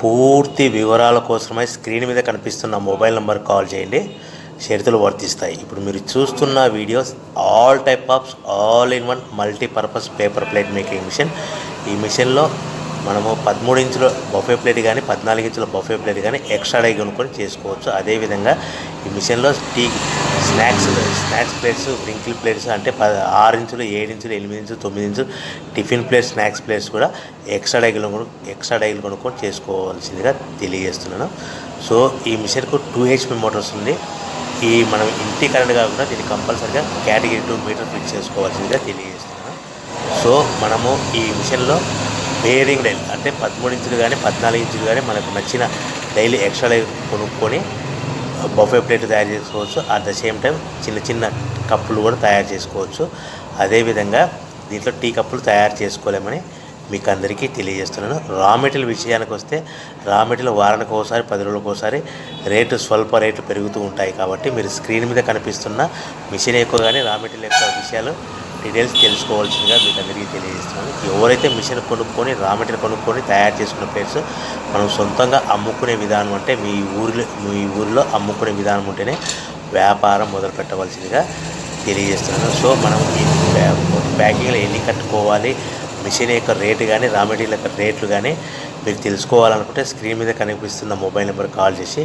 పూర్తి వివరాల కోసమై స్క్రీన్ మీద కనిపిస్తున్న మొబైల్ నెంబర్ కాల్ చేయండి. షరతులు వర్తిస్తాయి. ఇప్పుడు మీరు చూస్తున్న videos all type of all in one multipurpose paper plate making machine. ఈ మిషన్లో మనము 13 ఇంచుల బఫే ప్లేట్ కానీ 14 ఇంచుల బఫే ప్లేట్ కానీ ఎక్స్ట్రా డై కొనుక్కొని చేసుకోవచ్చు. అదేవిధంగా ఈ మిషన్లో స్నాక్స్ ప్లేట్స్, రింకిల్ ప్లేట్స్ అంటే 6 ఇంచులు, 7 ఇంచులు, 8 ఇంచులు, 9 ఇంచులు టిఫిన్ ప్లేట్స్, స్నాక్స్ ప్లేట్స్ కూడా ఎక్స్ట్రా డైలు కొనుక్కొని చేసుకోవాల్సిందిగా తెలియజేస్తున్నాను. సో ఈ మిషన్కు 2 HP మోటార్స్ ఉంది. ఈ మనం ఇంటి కరెంట్ కాకుండా దీన్ని కంపల్సరిగా కేటగిరీ 2 మీటర్ ఫిక్స్ చేసుకోవాల్సిందిగా తెలియజేస్తున్నాను. సో మనము ఈ మిషన్లో బేరింగ్ డైల్ అంటే 13 ఇంచులు కానీ 14 ఇంచులు కానీ మనకు నచ్చిన డైలీ ఎక్స్ట్రా డై కొనుక్కొని బఫే ప్లేట్ తయారు చేసుకోవచ్చు. అట్ ద సేమ్ టైం చిన్న చిన్న కప్పులు కూడా తయారు చేసుకోవచ్చు. అదేవిధంగా దీంట్లో టీ కప్పులు తయారు చేసుకోలేమని మీకు అందరికీ తెలియజేస్తున్నాను. రా మెటీరియల్ విషయానికి వస్తే రా మెటీరియల్ వారానికి ఒకసారి 10 రోజులకు ఒకసారి స్వల్ప రేట్లు పెరుగుతూ ఉంటాయి. కాబట్టి మీరు స్క్రీన్ మీద కనిపిస్తున్న మిషన్ ఎక్కువ కానీ రా మెటీరియల్ యొక్క విషయాలు డీటెయిల్స్ తెలుసుకోవాల్సిందిగా మీకు అందరికీ తెలియజేస్తున్నాను. ఎవరైతే మిషన్ కొనుక్కొని రా మెటీరియల్ కొనుక్కొని తయారు చేసుకున్న ప్లేట్స్ మనం సొంతంగా అమ్ముకునే విధానం అంటే మీ ఊరిలో అమ్ముకునే విధానం ఉంటేనే వ్యాపారం మొదలు పెట్టవలసిందిగా తెలియజేస్తున్నాను. సో మనం ఈ ప్యాకింగ్లో ఎన్ని కట్టుకోవాలి, మిషన్ యొక్క రేటు కానీ రా మెటీరియల్ యొక్క రేట్లు కానీ మీరు తెలుసుకోవాలనుకుంటే స్క్రీన్ మీద కనిపిస్తున్న మొబైల్ నెంబర్ కాల్ చేసి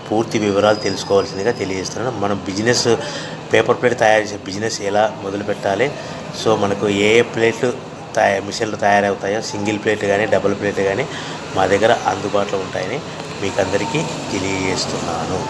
పూర్తి వివరాలు తెలుసుకోవాల్సిందిగా తెలియజేస్తున్నాను. మనం బిజినెస్ పేపర్ ప్లేట్ తయారు చేసే బిజినెస్ ఎలా మొదలు పెట్టాలి, సో మనకు ఏ ప్లేట్లు మిషన్లు తయారవుతాయో సింగిల్ ప్లేట్ కానీ డబుల్ ప్లేట్ కానీ మా దగ్గర అందుబాటులో ఉంటాయని మీకు అందరికీ తెలియజేస్తున్నాను.